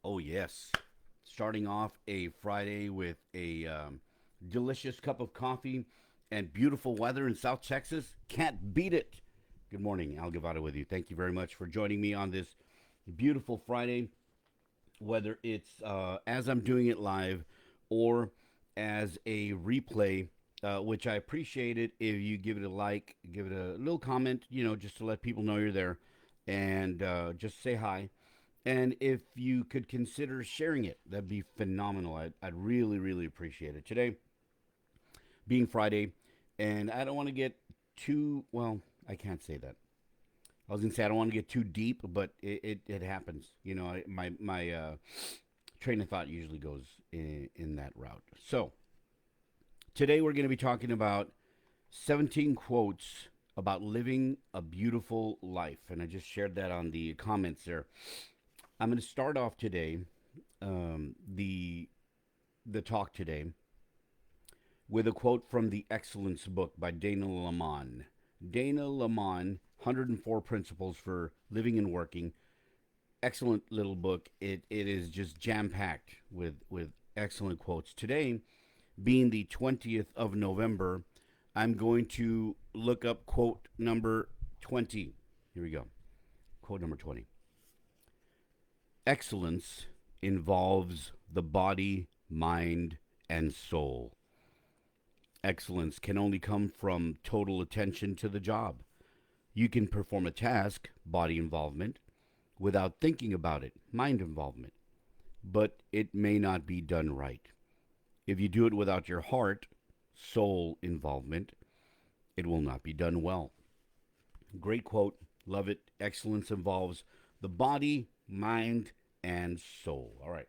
Oh, yes. Starting off a Friday with a delicious cup of coffee and beautiful weather in South Texas. Can't beat it. Good morning. Al Gavada with you. Thank you very much for joining me on this beautiful Friday, whether it's as I'm doing it live or as a replay, which I appreciate it if you give it a like, give it a little comment, just to let people know you're there and just say hi. And if you could consider sharing it, that'd be phenomenal. I'd really, really appreciate it. Today, being Friday, and I don't want to get too, well, I can't say that. I was going to say I don't want to get too deep, but it happens. My train of thought usually goes in that route. So, today we're going to be talking about 17 quotes about living a beautiful life. And I just shared that on the comments there. I'm going to start off today, the talk today, with a quote from the Excellence book by Dana Lamon. Dana Lamon, 104 Principles for Living and Working. Excellent little book. It is just jam packed with excellent quotes. Today, being the 20th of November, I'm going to look up quote number 20. Here we go. Quote number 20. Excellence involves the body, mind, and soul. Excellence can only come from total attention to the job. You can perform a task, body involvement, without thinking about it, mind involvement, but it may not be done right. If you do it without your heart, soul involvement, it will not be done well. Great quote. Love it. Excellence involves the body, mind, and soul. All right.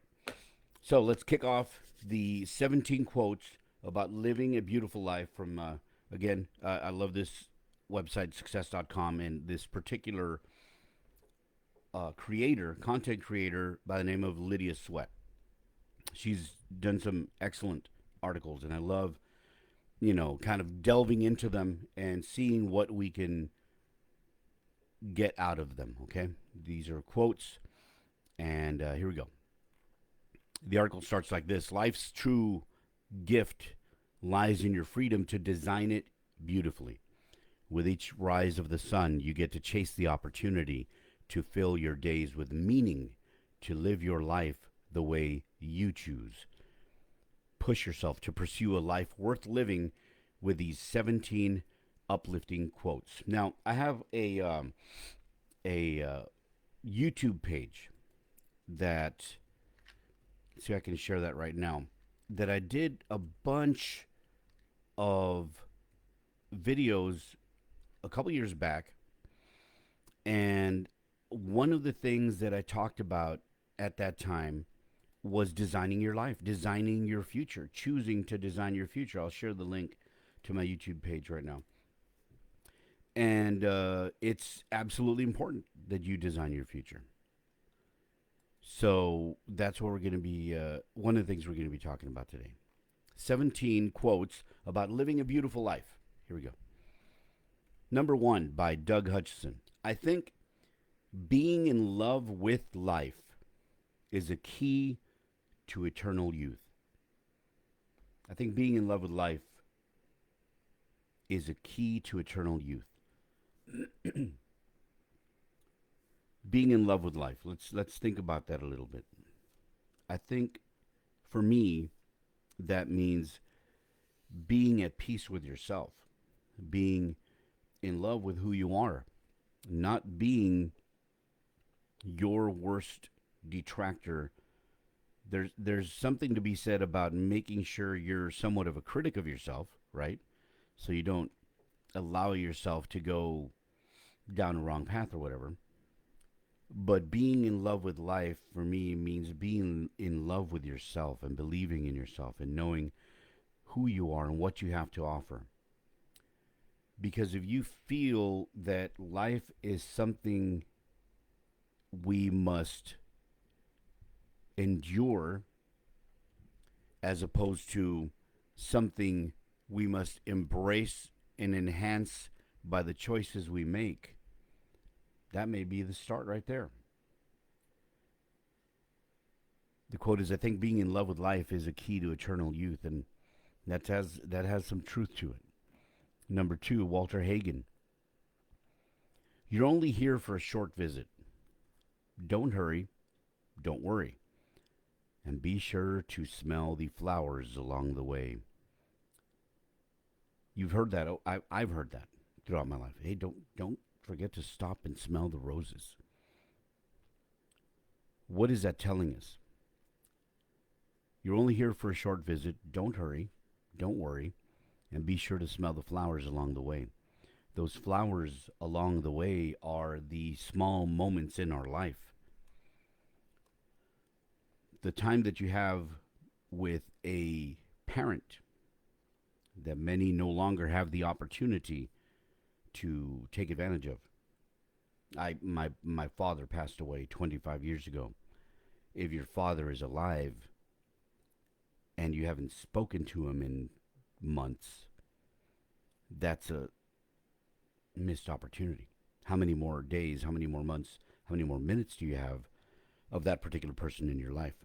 So let's kick off the 17 quotes about living a beautiful life from, again, I love this website, success.com, and this particular content creator by the name of Lydia Sweat. She's done some excellent articles, and I love, kind of delving into them and seeing what we can get out of them, okay? These are quotes, and here we go. The article starts like this: Life's true gift lies in your freedom to design it beautifully. With each rise of the sun, you get to chase the opportunity to fill your days with meaning, to live your life the way you choose. Push yourself to pursue a life worth living with these 17 uplifting quotes. Now, I have a YouTube page that, see if I can share that right now, that I did a bunch of videos a couple years back. And one of the things that I talked about at that time was designing your life, designing your future, choosing to design your future. I'll share the link to my YouTube page right now. And it's absolutely important that you design your future. So that's what we're going to be, one of the things we're going to be talking about today. 17 quotes about living a beautiful life. Here we go. Number one by Doug Hutchison. I think being in love with life is a key to eternal youth. I think being in love with life is a key to eternal youth. Being in love with life. Let's think about that a little bit. I think for me that means being at peace with yourself, being in love with who you are, not being your worst detractor. There's something to be said about making sure you're somewhat of a critic of yourself, right? So you don't allow yourself to go down a wrong path or whatever. But being in love with life for me means being in love with yourself and believing in yourself and knowing who you are and what you have to offer. Because if you feel that life is something we must endure as opposed to something we must embrace and enhance by the choices we make, that may be the start right there. The quote is, "I think being in love with life is a key to eternal youth," and that has some truth to it. Number two, Walter Hagen. You're only here for a short visit. Don't hurry. Don't worry. And be sure to smell the flowers along the way. You've heard that. Oh, I've heard that throughout my life. Hey, don't forget to stop and smell the roses. What is that telling us? You're only here for a short visit. Don't hurry. Don't worry. And be sure to smell the flowers along the way. Those flowers along the way are the small moments in our life. The time that you have with a parent that many no longer have the opportunity to take advantage of. My father passed away 25 years ago. If your father is alive and you haven't spoken to him in months, that's a missed opportunity. How many more days, how many more months, how many more minutes do you have of that particular person in your life?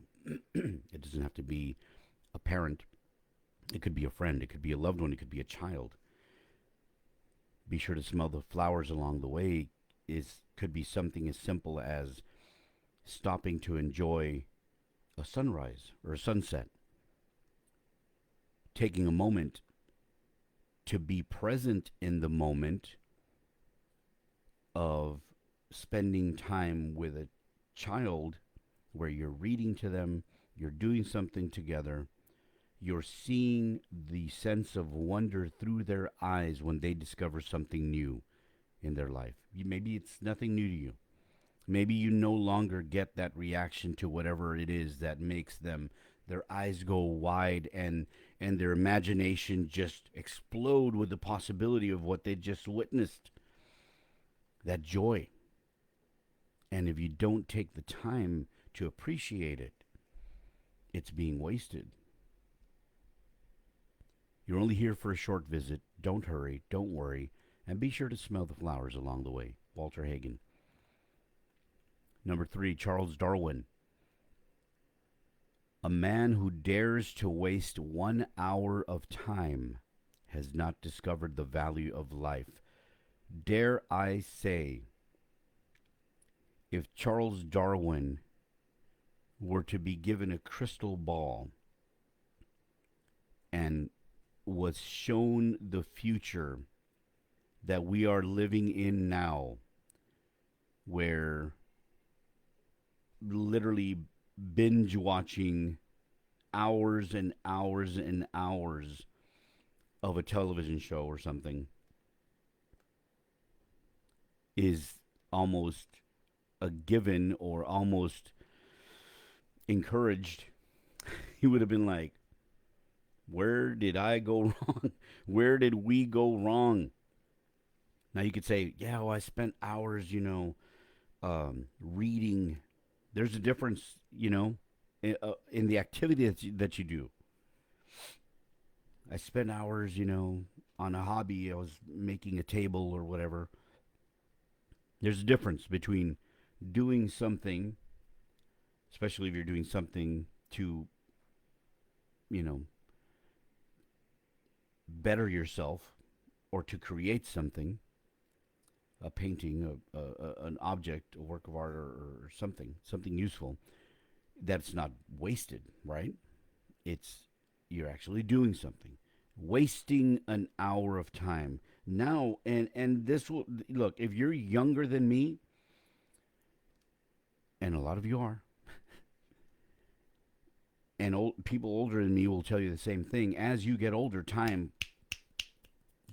It doesn't have to be a parent. It could be a friend. It could be a loved one. It could be a child. Be sure to smell the flowers along the way. Could be something as simple as stopping to enjoy a sunrise or a sunset. Taking a moment to be present in the moment of spending time with a child where you're reading to them, you're doing something together, you're seeing the sense of wonder through their eyes when they discover something new in their life. Maybe it's nothing new to you. Maybe you no longer get that reaction to whatever it is that makes their eyes go wide and their imagination just explode with the possibility of what they just witnessed. That joy. And if you don't take the time to appreciate it, it's being wasted. You're only here for a short visit. Don't hurry. Don't worry. And be sure to smell the flowers along the way. Walter Hagen. Number three, Charles Darwin. A man who dares to waste 1 hour of time has not discovered the value of life. Dare I say, if Charles Darwin were to be given a crystal ball and was shown the future that we are living in now, where literally binge watching hours and hours and hours of a television show or something is almost a given or almost encouraged, he would have been like, where did I go wrong? Where did we go wrong? Now you could say, yeah, well, I spent hours, reading. There's a difference, in the activity that you do. I spent hours, on a hobby. I was making a table or whatever. There's a difference between doing something, especially if you're doing something to, better yourself or to create something, a painting, an object, a work of art, or something useful, that's not wasted, right? You're actually doing something. Wasting an hour of time. Now, and this will, look, if you're younger than me, and a lot of you are, and people older than me will tell you the same thing. As you get older, time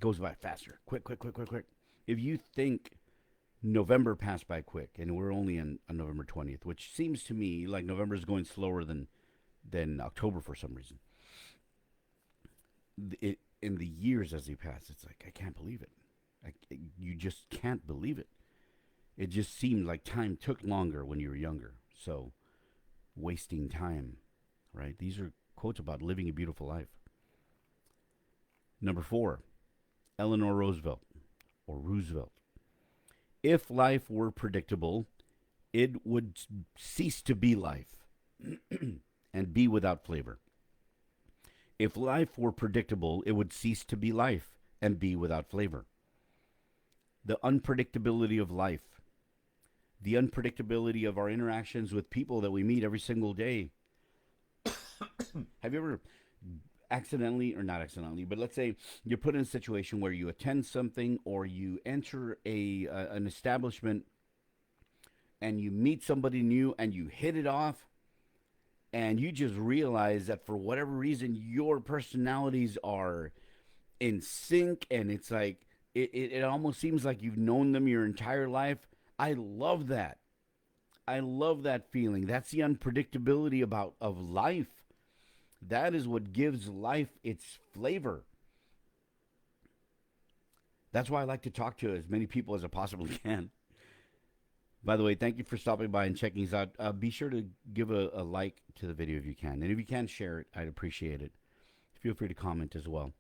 goes by faster. Quick, quick, quick, quick, quick. If you think November passed by quick, and we're only on November 20th, which seems to me like November is going slower than October for some reason. In the years as they pass, it's like, I can't believe it. You just can't believe it. It just seemed like time took longer when you were younger. So, wasting time, right? These are quotes about living a beautiful life. Number 4, Eleanor Roosevelt, or Roosevelt. If life were predictable, it would cease to be life. and be without flavor. If life were predictable, it would cease to be life and be without flavor. The unpredictability of life, the unpredictability of our interactions with people that we meet every single day. Have you ever accidentally, or not accidentally, but let's say you're put in a situation where you attend something or you enter an establishment and you meet somebody new and you hit it off, and you just realize that for whatever reason your personalities are in sync, and it's like it almost seems like you've known them your entire life. I love that. I love that feeling. That's the unpredictability about of life. That is what gives life its flavor. That's why I like to talk to as many people as I possibly can. By the way, thank you for stopping by and checking us out. Be sure to give a like to the video if you can. And if you can share it, I'd appreciate it. Feel free to comment as well.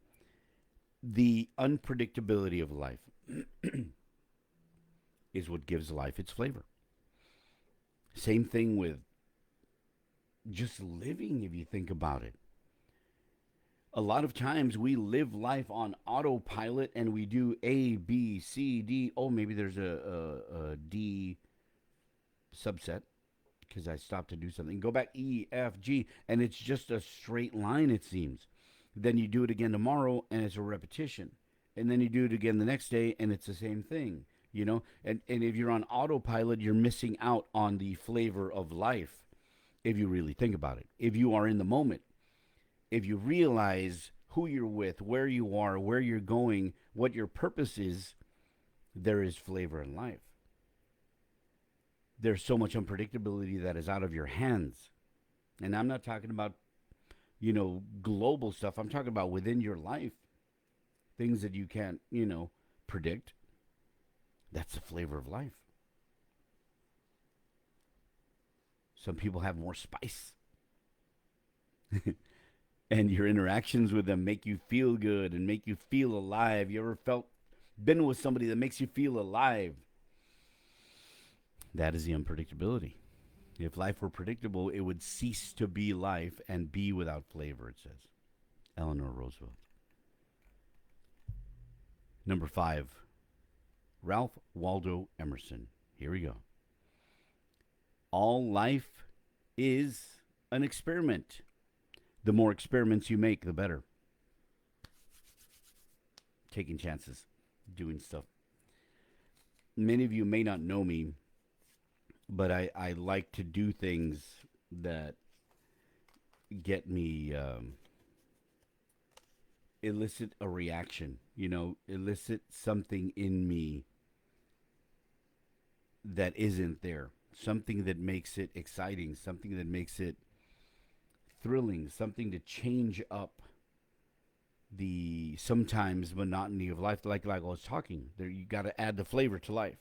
The unpredictability of life is what gives life its flavor. Same thing with just living, if you think about it. A lot of times we live life on autopilot and we do A, B, C, D. Oh, maybe there's a D subset because I stopped to do something. Go back E, F, G, and it's just a straight line, it seems. Then you do it again tomorrow and it's a repetition. And then you do it again the next day and it's the same thing, you know? And if you're on autopilot, you're missing out on the flavor of life if you really think about it. If you are in the moment, if you realize who you're with, where you are, where you're going, what your purpose is, there is flavor in life. There's so much unpredictability that is out of your hands. And I'm not talking about, global stuff. I'm talking about within your life. Things that you can't, predict. That's the flavor of life. Some people have more spice. And your interactions with them make you feel good and make you feel alive. You ever been with somebody that makes you feel alive? That is the unpredictability. If life were predictable, it would cease to be life and be without flavor, it says. Eleanor Roosevelt. Number 5, Ralph Waldo Emerson. Here we go. All life is an experiment. The more experiments you make, the better. Taking chances, doing stuff. Many of you may not know me, but I like to do things that get me, elicit a reaction, elicit something in me that isn't there. Something that makes it exciting, something that makes it thrilling, something to change up the sometimes monotony of life. Like I was talking there, you got to add the flavor to life.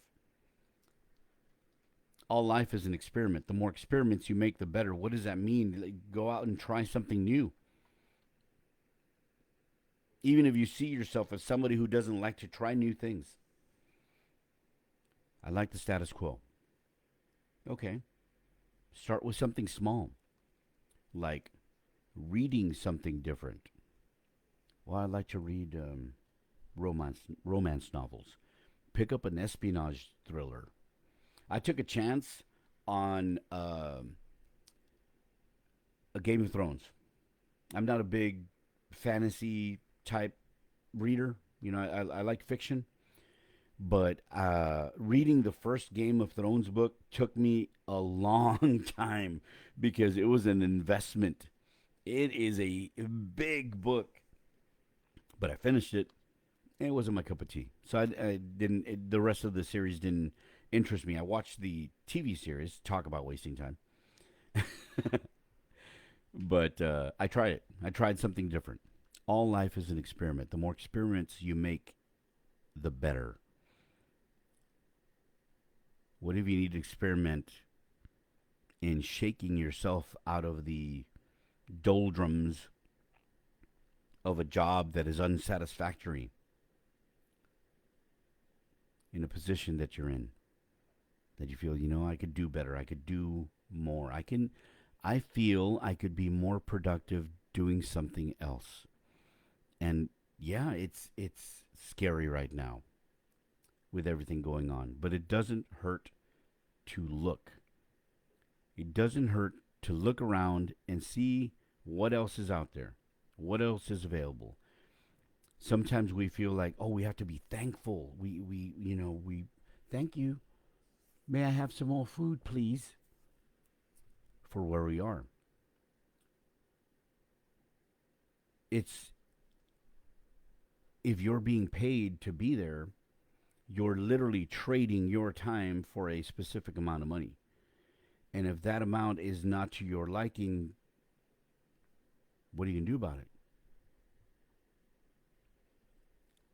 All life is an experiment. The more experiments you make, the better. What does that mean? Like, go out and try something new. Even if you see yourself as somebody who doesn't like to try new things. I like the status quo. Okay. Start with something small, like reading something different. Well, I like to read romance novels. Pick up an espionage thriller. I took a chance on a Game of Thrones. I'm not a big fantasy type reader. I like fiction. But reading the first Game of Thrones book took me a long time because it was an investment. It is a big book. But I finished it. And it wasn't my cup of tea. So I didn't. The rest of the series didn't interest me. I watched the TV series. Talk about wasting time. But I tried it. I tried something different. All life is an experiment. The more experiments you make, the better. What if you need to experiment in shaking yourself out of the doldrums of a job that is unsatisfactory in a position that you're in, that you feel, I could do better, I could do more, I I feel I could be more productive doing something else. And yeah, it's scary right now with everything going on, but it doesn't hurt to look. It doesn't hurt to look around and see what else is out there, what else is available. Sometimes we feel like, oh, we have to be thankful. We thank you. May I have some more food, please? For where we are. It's if you're being paid to be there, you're literally trading your time for a specific amount of money. And if that amount is not to your liking, what are you going to do about it?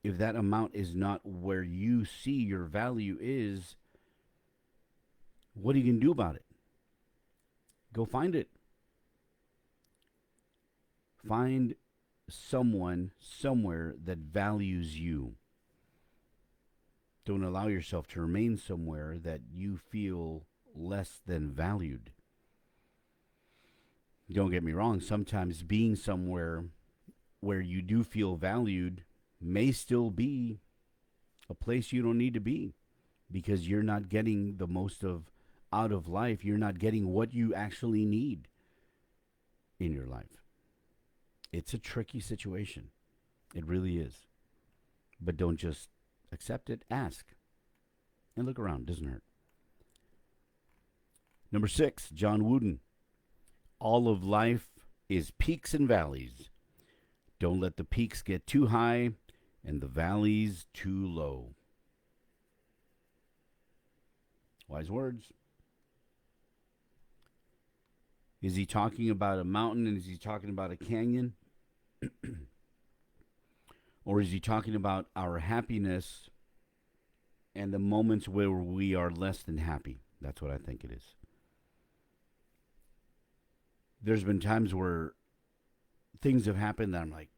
If that amount is not where you see your value is, what are you going to do about it? Go find it. Find someone somewhere that values you. Don't allow yourself to remain somewhere that you feel less than valued. Don't get me wrong, sometimes being somewhere where you do feel valued may still be a place you don't need to be because you're not getting the most of out of life. You're not getting what you actually need in your life. It's a tricky situation. It really is. But don't just accept it. Ask. And look around. It doesn't hurt. Number 6, John Wooden. All of life is peaks and valleys. Don't let the peaks get too high and the valleys too low. Wise words. Is he talking about a mountain and is he talking about a canyon? Or is he talking about our happiness and the moments where we are less than happy? That's what I think it is. There's been times where things have happened that I'm like,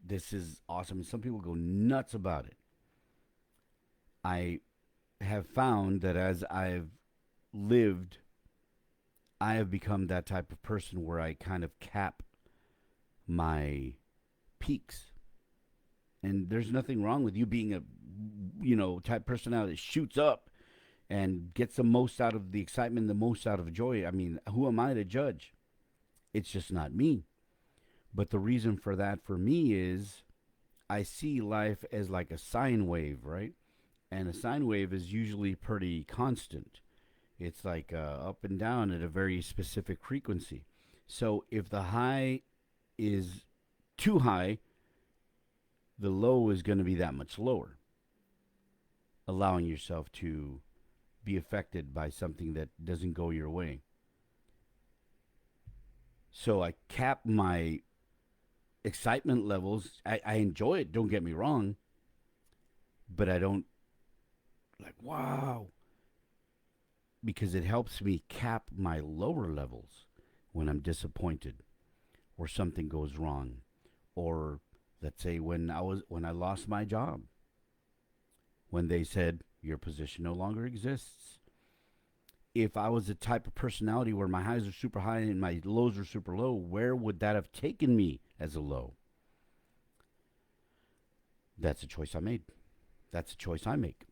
this is awesome. And some people go nuts about it. I have found that as I've lived, I have become that type of person where I kind of cap my peaks. And there's nothing wrong with you being a, type personality that shoots up and gets the most out of the excitement, the most out of joy. I mean, who am I to judge? It's just not me. But the reason for that for me is I see life as like a sine wave, right? And a sine wave is usually pretty constant. It's like up and down at a very specific frequency. So if the high is too high, the low is going to be that much lower, allowing yourself to be affected by something that doesn't go your way. So I cap my excitement levels. I enjoy it, don't get me wrong, but I don't like, wow, because it helps me cap my lower levels when I'm disappointed or something goes wrong, or let's say when I lost my job, when they said your position no longer exists. If I was the type of personality where my highs are super high and my lows are super low, where would that have taken me as a low? That's a choice I made. That's a choice I make.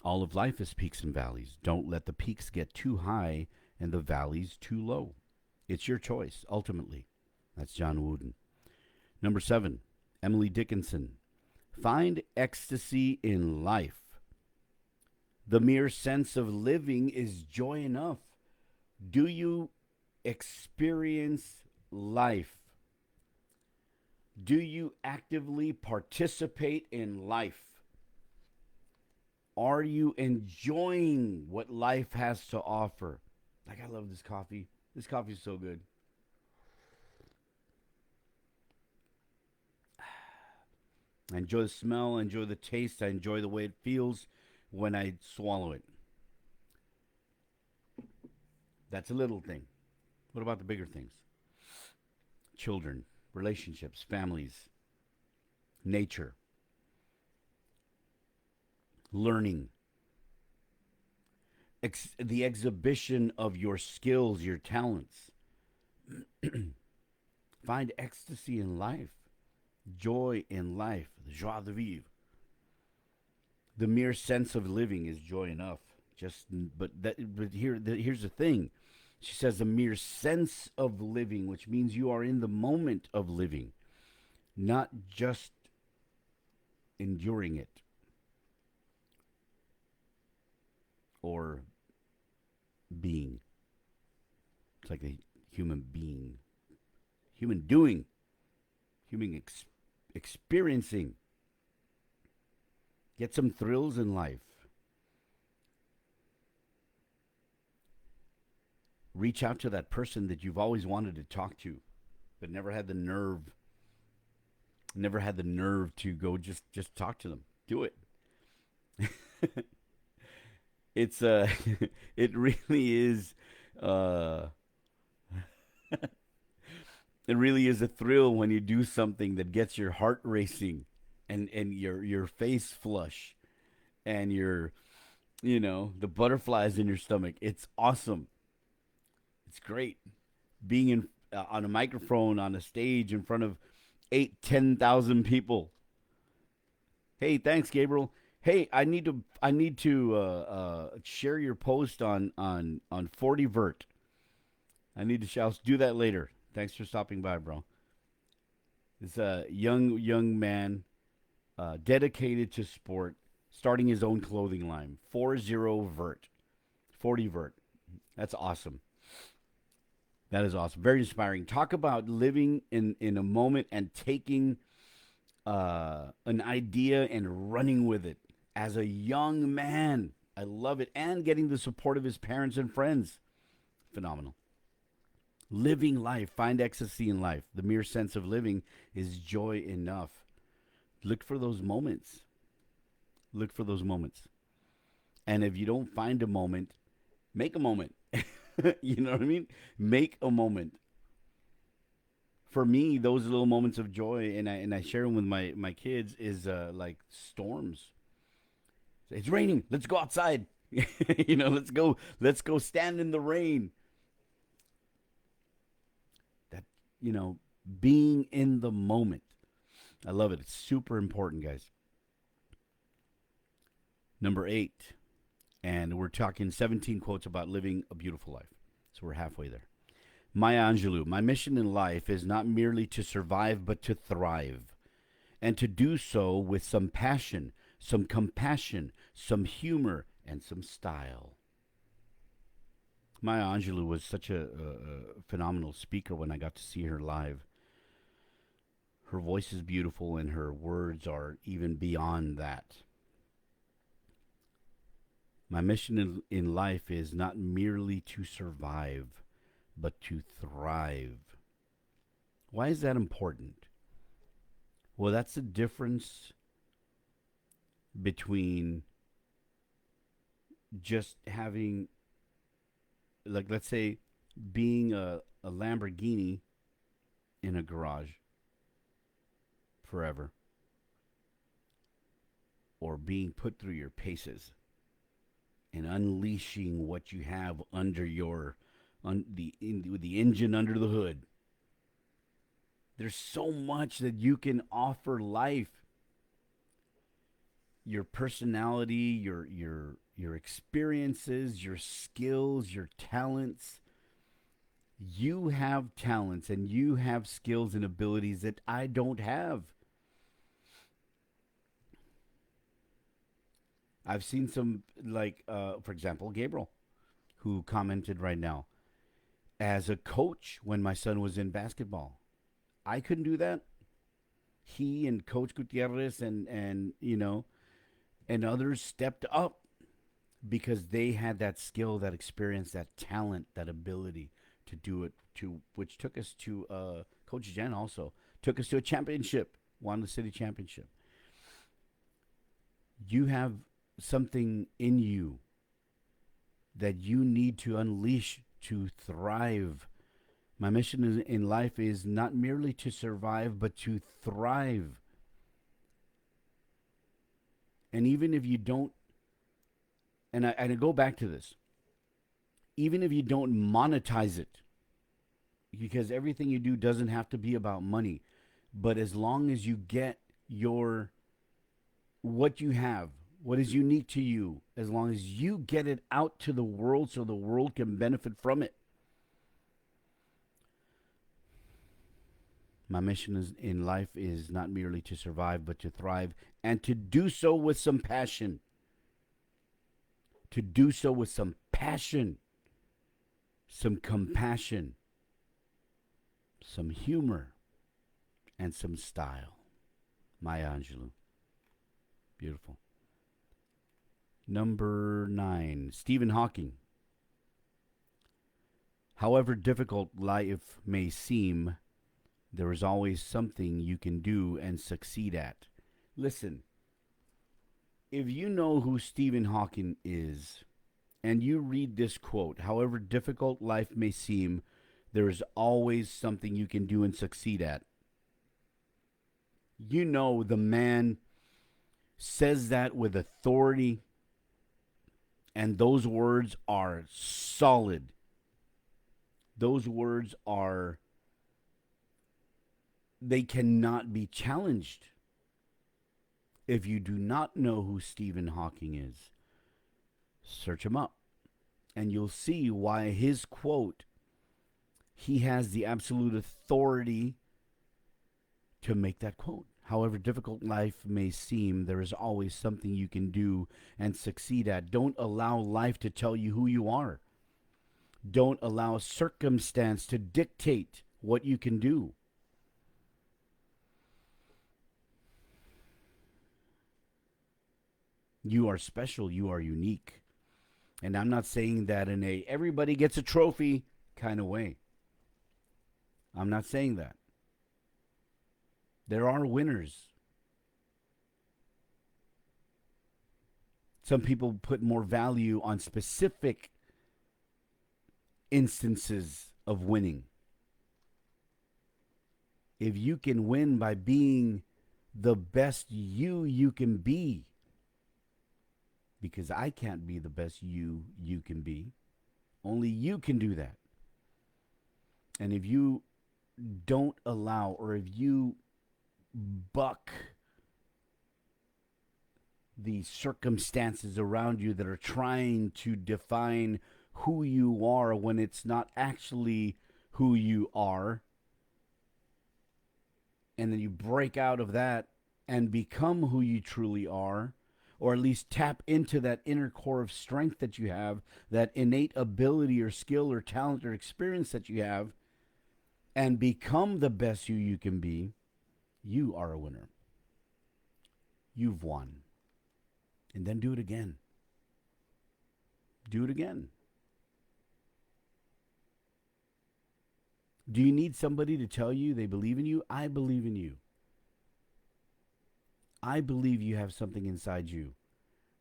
All of life is peaks and valleys. Don't let the peaks get too high and the valleys too low. It's your choice, ultimately. That's John Wooden. Number 7, Emily Dickinson. Find ecstasy in life. The mere sense of living is joy enough. Do you experience life? Do you actively participate in life? Are you enjoying what life has to offer? Like, I love this coffee. This coffee is so good. I enjoy the smell. I enjoy the taste. I enjoy the way it feels when I swallow it. That's a little thing. What about the bigger things? Children, relationships, families, nature, learning. the exhibition of your skills, your talents. Find ecstasy in life, joy in life, the joie de vivre. The mere sense of living is joy enough. Here's the thing. She says the mere sense of living, which means you are in the moment of living, not just enduring it or being. It's like a human being, human doing, experiencing. Get some thrills in life. Reach out to that person that you've always wanted to talk to, but never had the nerve to go just talk to them. Do it. It's it really is uh it really is a thrill when you do something that gets your heart racing and your face flush and your the butterflies in your stomach. It's awesome. It's great being in on a microphone on a stage in front of 8, 10,000 people. Hey, thanks, Gabriel. Hey, I need to share your post on 40vert. I need to I'll do that later. Thanks for stopping by, bro. It's a young man, dedicated to sport, starting his own clothing line. 40vert, 40vert. That's awesome. That is awesome. Very inspiring. Talk about living in a moment and taking an idea and running with it as a young man. I love it. And getting the support of his parents and friends. Phenomenal. Living life. Find ecstasy in life. The mere sense of living is joy enough. Look for those moments. Look for those moments. And if you don't find a moment, make a moment. You know what I mean? Make a moment. For me, those little moments of joy, and I share them with my kids, is like storms. It's raining. Let's go outside. Let's go stand in the rain. That being in the moment. I love it. It's super important, guys. Number 8, and we're talking 17 quotes about living a beautiful life. So we're halfway there. Maya Angelou, my mission in life is not merely to survive, but to thrive, and to do so with some passion, some compassion, some humor, and some style. Maya Angelou was such a phenomenal speaker when I got to see her live. Her voice is beautiful, and her words are even beyond that. My mission in life is not merely to survive, but to thrive. Why is that important? Well, that's the difference between just having, like, let's say, being a Lamborghini in a garage forever, or being put through your paces and unleashing what you have under the engine under the hood. There's so much that you can offer life. Your personality, your experiences, your skills, your talents. You have talents and you have skills and abilities that I don't have. I've seen some, like, for example, Gabriel, who commented right now. As a coach, when my son was in basketball, I couldn't do that. He and Coach Gutierrez and others stepped up because they had that skill, that experience, that talent, that ability to do it. Which took us to Coach Jen also took us to a championship, won the city championship. You have something in you that you need to unleash to thrive. My mission in life is not merely to survive, but to thrive. And even if you don't, and I go back to this, even if you don't monetize it, because everything you do doesn't have to be about money, but as long as you get your what you have, what is unique to you, as long as you get it out to the world so the world can benefit from it. My mission in life is not merely to survive, but to thrive and to do so with some passion. To do so with some passion, some compassion, some humor, and some style. Maya Angelou. Beautiful. Number 9, Stephen Hawking. However difficult life may seem, there is always something you can do and succeed at. Listen, if you know who Stephen Hawking is and you read this quote, however difficult life may seem, there is always something you can do and succeed at. You know the man says that with authority, and those words are solid. Those words are, they cannot be challenged. If you do not know who Stephen Hawking is, search him up, and you'll see why his quote, he has the absolute authority to make that quote. However difficult life may seem, there is always something you can do and succeed at. Don't allow life to tell you who you are. Don't allow circumstance to dictate what you can do. You are special. You are unique. And I'm not saying that in a everybody gets a trophy kind of way. I'm not saying that. There are winners. Some people put more value on specific instances of winning. If you can win by being the best you can be, because I can't be the best you can be. Only you can do that. And if you don't allow, or if you buck the circumstances around you that are trying to define who you are when it's not actually who you are, and then you break out of that and become who you truly are, or at least tap into that inner core of strength that you have, that innate ability or skill or talent or experience that you have, and become the best you can be, you are a winner. You've won. And then do it again. Do it again. Do you need somebody to tell you they believe in you? I believe in you. I believe you have something inside you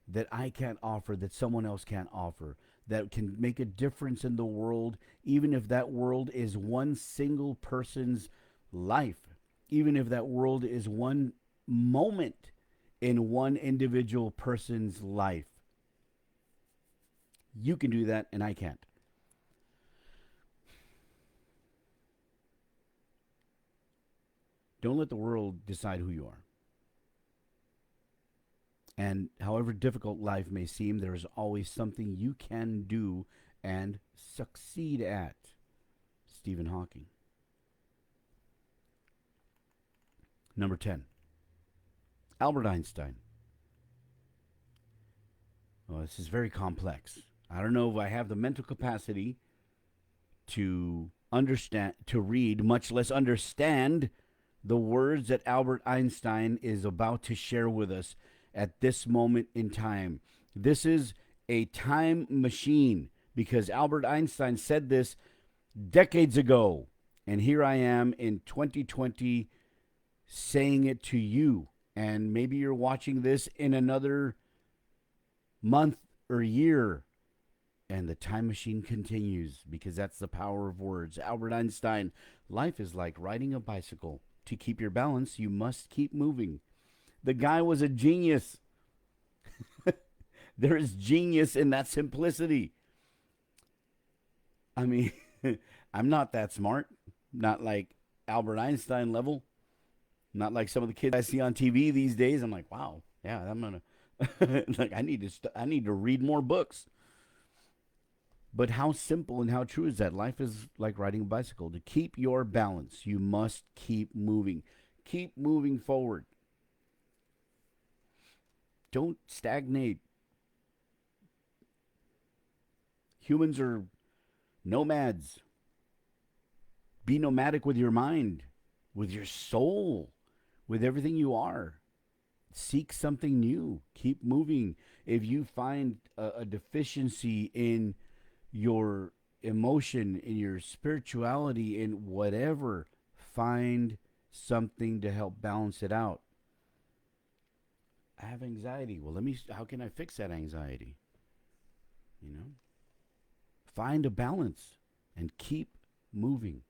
that I can't offer, that someone else can't offer, that can make a difference in the world, even if that world is one single person's life, even if that world is one moment in one individual person's life. You can do that, and I can't. Don't let the world decide who you are. And however difficult life may seem, there is always something you can do and succeed at. Stephen Hawking. Number 10. Albert Einstein. Well, this is very complex. I don't know if I have the mental capacity to understand, to read, much less understand the words that Albert Einstein is about to share with us at this moment in time. This is a time machine, because Albert Einstein said this decades ago. And here I am in 2020 saying it to you. And maybe you're watching this in another month or year, and the time machine continues, because that's the power of words. Albert Einstein, life is like riding a bicycle. To keep your balance, you must keep moving. The guy was a genius. There is genius in that simplicity. I mean, I'm not that smart, not like Albert Einstein level, not like some of the kids I see on TV these days. I'm like, wow, yeah, I'm gonna like I need to read more books. But how simple and how true is that? Life is like riding a bicycle. To keep your balance, you must keep moving forward. Don't stagnate. Humans are nomads. Be nomadic with your mind, with your soul, with everything you are. Seek something new. Keep moving. If you find a deficiency in your emotion, in your spirituality, in whatever, find something to help balance it out. I have anxiety. Well, how can I fix that anxiety? You know, find a balance and keep moving.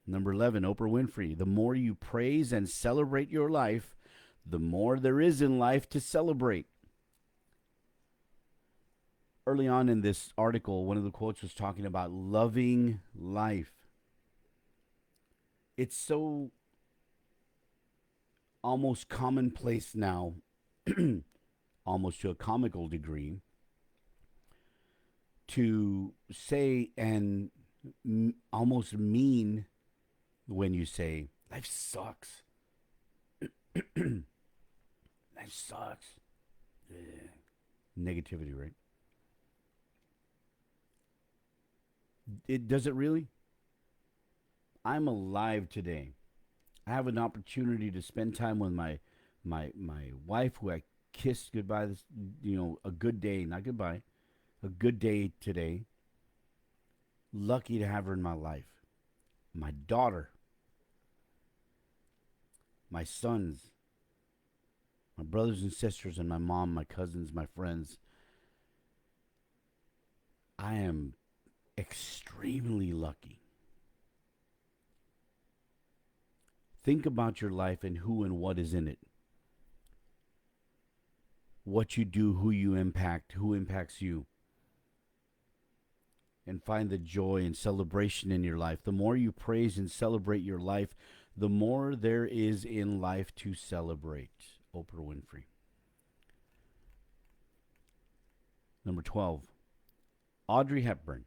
Number 11, Oprah Winfrey. The more you praise and celebrate your life, the more there is in life to celebrate. Early on in this article, one of the quotes was talking about loving life. It's so almost commonplace now, almost to a comical degree, to say and almost mean when you say, life sucks. Life sucks. Ugh. Negativity, right? Does it really? I'm alive today. I have an opportunity to spend time with my wife, who I kissed goodbye. This, a good day, not goodbye, a good day today. Lucky to have her in my life. My daughter, my sons, my brothers and sisters, and my mom, my cousins, my friends. I am extremely lucky. Think about your life and who and what is in it. What you do, who you impact, who impacts you. And find the joy and celebration in your life. The more you praise and celebrate your life, the more there is in life to celebrate. Oprah Winfrey. Number 12, Audrey Hepburn.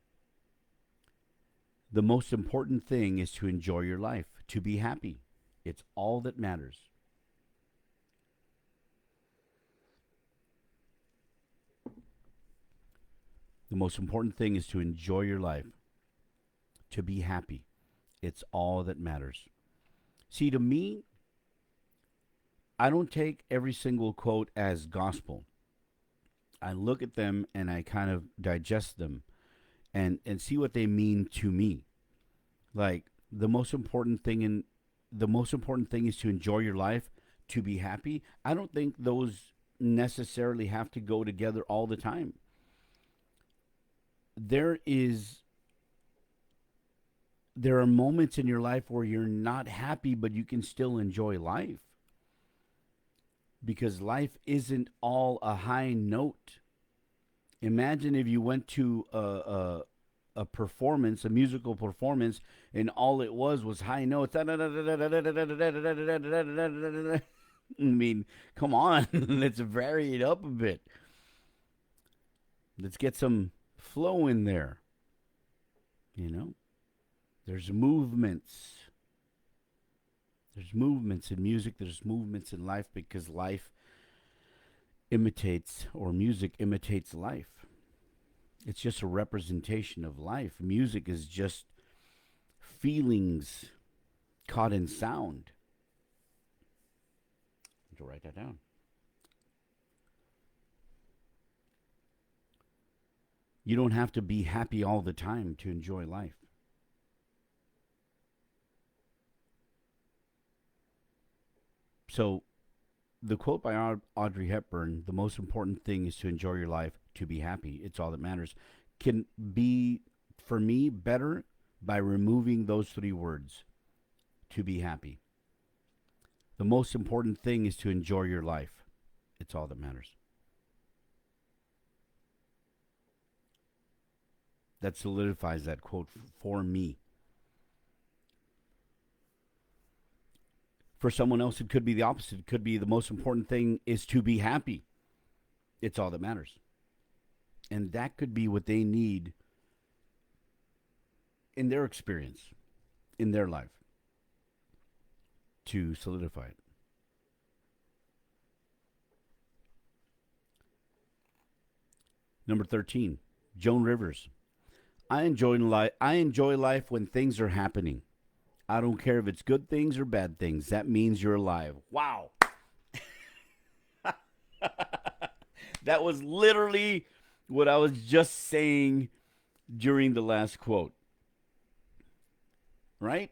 The most important thing is to enjoy your life, to be happy. It's all that matters. The most important thing is to enjoy your life, to be happy. It's all that matters. See, to me, I don't take every single quote as gospel. I look at them and I kind of digest them and see what they mean to me. Like the most important thing is to enjoy your life, to be happy. I don't think those necessarily have to go together all the time. There is there are moments in your life where you're not happy, but you can still enjoy life, because life isn't all a high note. Imagine if you went to a performance, a musical performance, and all it was high notes. I mean, come on, let's vary it up a bit. Let's get some flow in there. You know, there's movements. There's movements in music. There's movements in life, because life imitates, or music imitates life. It's just a representation of life. Music is just feelings caught in sound. To write that down. You don't have to be happy all the time to enjoy life. So, the quote by Audrey Hepburn, the most important thing is to enjoy your life, to be happy. It's all that matters, can be, for me, better by removing those three words, to be happy. The most important thing is to enjoy your life. It's all that matters. that solidifies that quote for me. For someone else, it could be the opposite. It could be the most important thing is to be happy. It's all that matters. And that could be what they need in their experience, in their life, to solidify it. Number 13, Joan Rivers. I enjoy life when things are happening. I don't care if it's good things or bad things. That means you're alive. Wow. That was literally what I was just saying during the last quote. Right?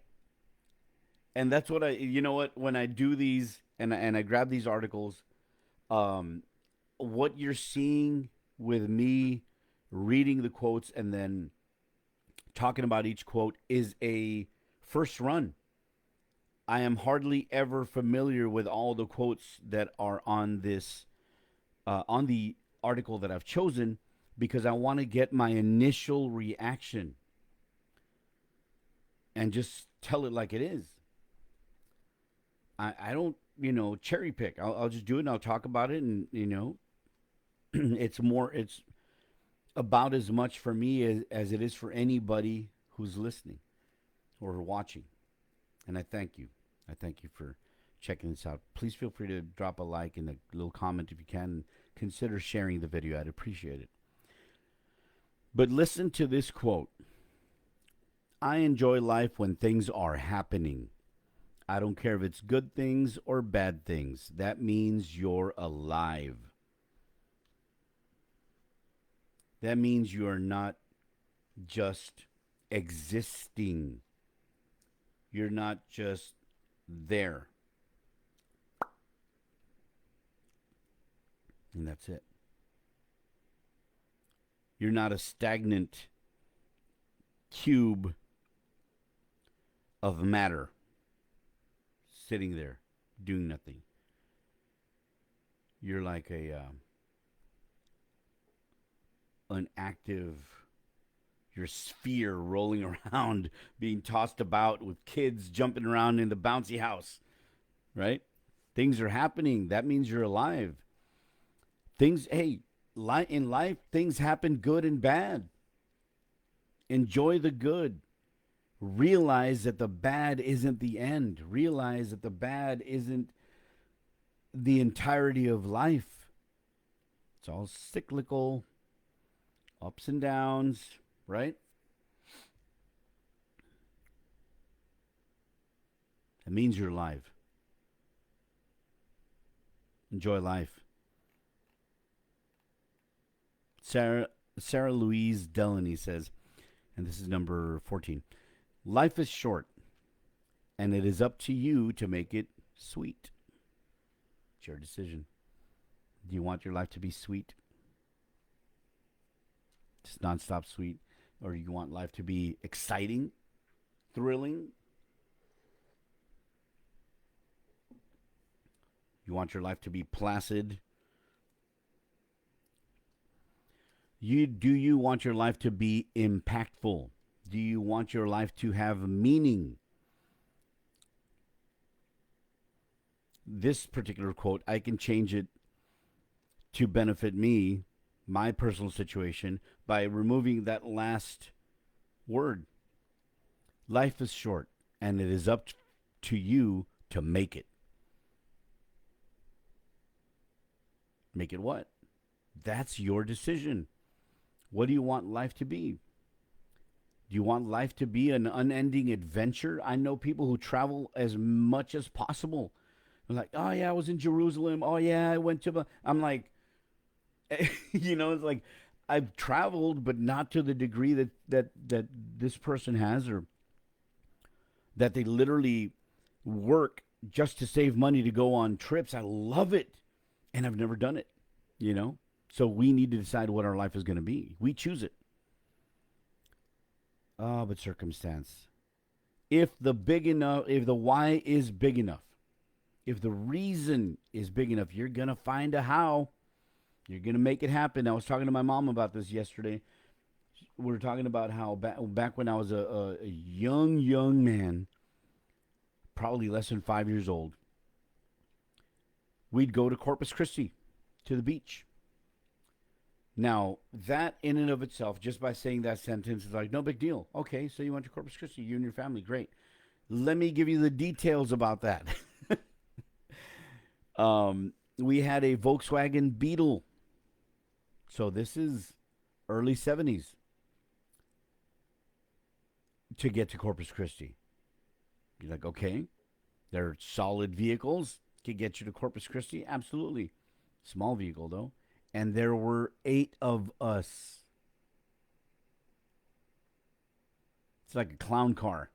And that's what you know what, when I do these and I grab these articles, um, what you're seeing with me reading the quotes and then talking about each quote is a first run. I am hardly ever familiar with all the quotes that are on this on the article that I've chosen because I want to get my initial reaction and just tell it like it is. I don't, cherry pick. I'll just do it and I'll talk about it. And, it's about as much for me as it is for anybody who's listening or watching. And I thank you. I thank you for checking this out. Please feel free to drop a like and a little comment if you can. Consider sharing the video. I'd appreciate it. But listen to this quote. I enjoy life when things are happening. I don't care if it's good things or bad things. That means you're alive. That means you're not just existing. You're not just there. And that's it. You're not a stagnant cube of matter sitting there doing nothing. You're like an active, your sphere rolling around, being tossed about with kids jumping around in the bouncy house, right? Things are happening. That means you're alive. In life, things happen good and bad. Enjoy the good. Realize that the bad isn't the end. Realize that the bad isn't the entirety of life. It's all cyclical, ups and downs, right? It means you're alive. Enjoy life. Sarah Louise Delaney says, and this is number 14, life is short, and it is up to you to make it sweet. It's your decision. Do you want your life to be sweet? Just nonstop sweet? Or you want life to be exciting, thrilling? You want your life to be placid? Do you want your life to be impactful? Do you want your life to have meaning? This particular quote, I can change it to benefit me, my personal situation, by removing that last word. Life is short, and it is up to you to make it. Make it what? That's your decision. What do you want life to be? Do you want life to be an unending adventure? I know people who travel as much as possible. They're like, oh, yeah, I was in Jerusalem. Oh, yeah, I went to... I'm like, it's like I've traveled, but not to the degree that this person has, or that they literally work just to save money to go on trips. I love it, and I've never done it, So we need to decide what our life is going to be. We choose it. Oh, but circumstance. If the why is big enough, if the reason is big enough, you're going to find a how. You're going to make it happen. I was talking to my mom about this yesterday. we're talking about how back when I was a young man, probably less than 5 years old, we'd go to Corpus Christi, to the beach. Now, that in and of itself, just by saying that sentence, is like no big deal. Okay, so you went to Corpus Christi, you and your family, great. Let me give you the details about that. We had a Volkswagen Beetle. So this is early 70s to get to Corpus Christi. You're like, okay, they're solid vehicles. Could get you to Corpus Christi? Absolutely. Small vehicle, though. And there were 8 of us. It's like a clown car.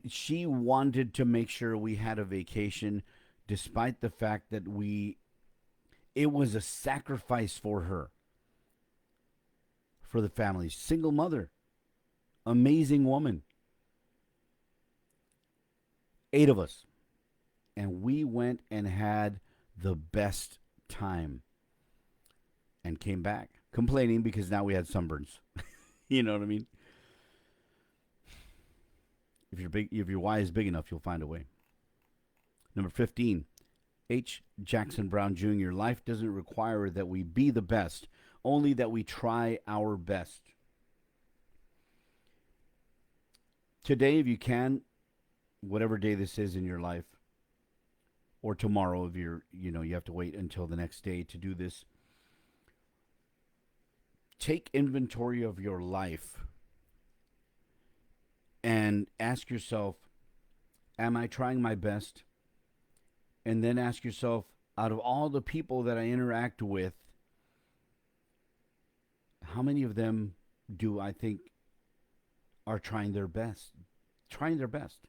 She wanted to make sure we had a vacation, despite the fact that it was a sacrifice for her, for the family. Single mother, amazing woman. 8 of us. And we went and had the best time and came back complaining because now we had sunburns. You know what I mean? If your why is big enough, you'll find a way. Number 15, H. Jackson Brown Jr. Life doesn't require that we be the best, only that we try our best. Today, if you can, whatever day this is in your life, or tomorrow if you have to wait until the next day to do this, take inventory of your life and ask yourself, am I trying my best? And then ask yourself, out of all the people that I interact with, how many of them do I think are trying their best? Trying their best.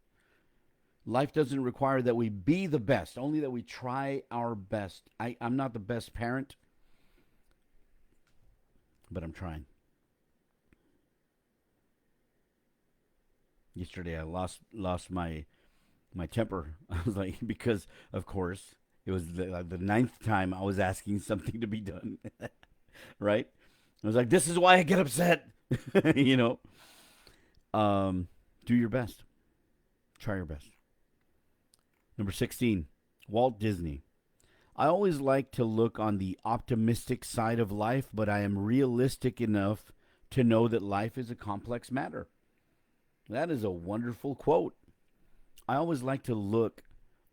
Life doesn't require that we be the best, only that we try our best. I'm not the best parent, but I'm trying. Yesterday I lost my temper. I was like, because of course it was the ninth time I was asking something to be done. Right? I was like, this is why I get upset. you know. Do your best. Try your best. Number 16, Walt Disney. I always like to look on the optimistic side of life, but I am realistic enough to know that life is a complex matter. That is a wonderful quote. I always like to look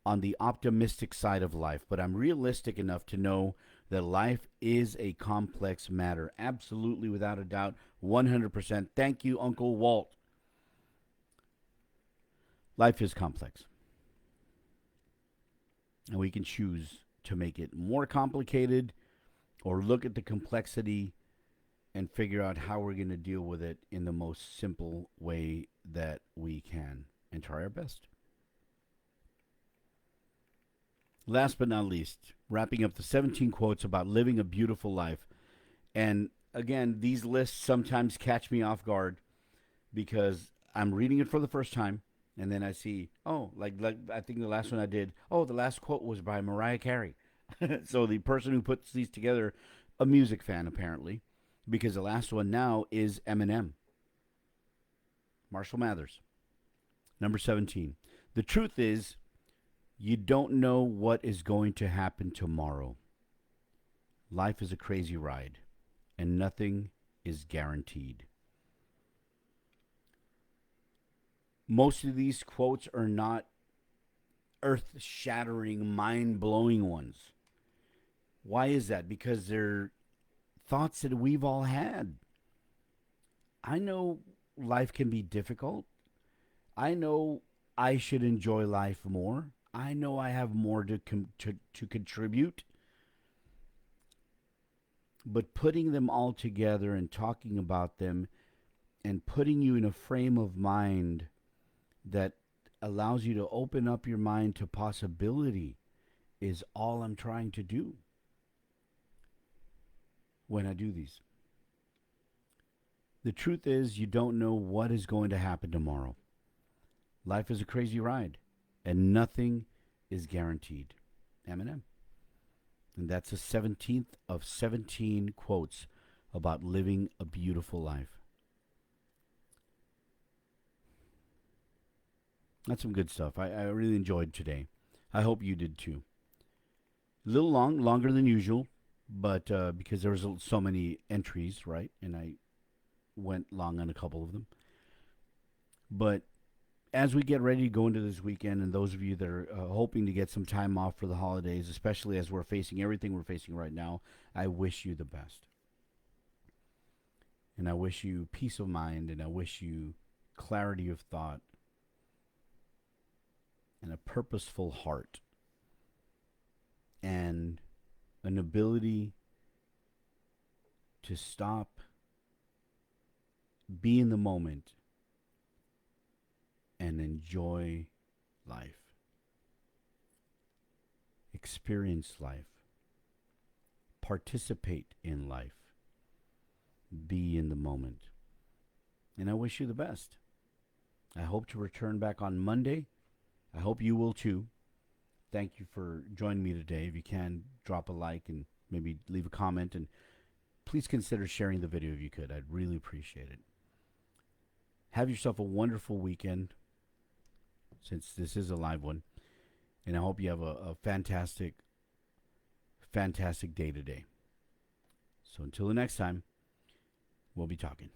on the optimistic side of life, but I'm realistic enough to know that life is a complex matter. Absolutely, without a doubt, 100%. Thank you, Uncle Walt. Life is complex. And we can choose to make it more complicated or look at the complexity and figure out how we're going to deal with it in the most simple way that we can and try our best. Last but not least, wrapping up the 17 quotes about living a beautiful life. And again, these lists sometimes catch me off guard because I'm reading it for the first time. And then I see, like I think the last one I did, the last quote was by Mariah Carey. So the person who puts these together, a music fan apparently, because the last one now is Eminem. Marshall Mathers. Number 17. The truth is, you don't know what is going to happen tomorrow. Life is a crazy ride, and nothing is guaranteed. Most of these quotes are not earth-shattering, mind-blowing ones. Why is that? Because they're thoughts that we've all had. I know life can be difficult. I know I should enjoy life more. I know I have more to contribute. But putting them all together and talking about them and putting you in a frame of mind that allows you to open up your mind to possibility is all I'm trying to do when I do these. The truth is, you don't know what is going to happen tomorrow. Life is a crazy ride, and nothing is guaranteed. Eminem. And that's the 17th of 17 quotes about living a beautiful life. That's some good stuff. I really enjoyed today. I hope you did too. A little longer than usual, but because there was so many entries, right? And I went long on a couple of them. But as we get ready to go into this weekend, and those of you that are hoping to get some time off for the holidays, especially as we're facing everything we're facing right now, I wish you the best. And I wish you peace of mind, and I wish you clarity of thought, and a purposeful heart, and an ability to stop, be in the moment, and enjoy life. Experience life. Participate in life. Be in the moment. And I wish you the best. I hope to return back on Monday. I hope you will too. Thank you for joining me today. If you can, drop a like and maybe leave a comment. And please consider sharing the video if you could. I'd really appreciate it. Have yourself a wonderful weekend, since this is a live one. And I hope you have a fantastic, fantastic day today. So until the next time, we'll be talking.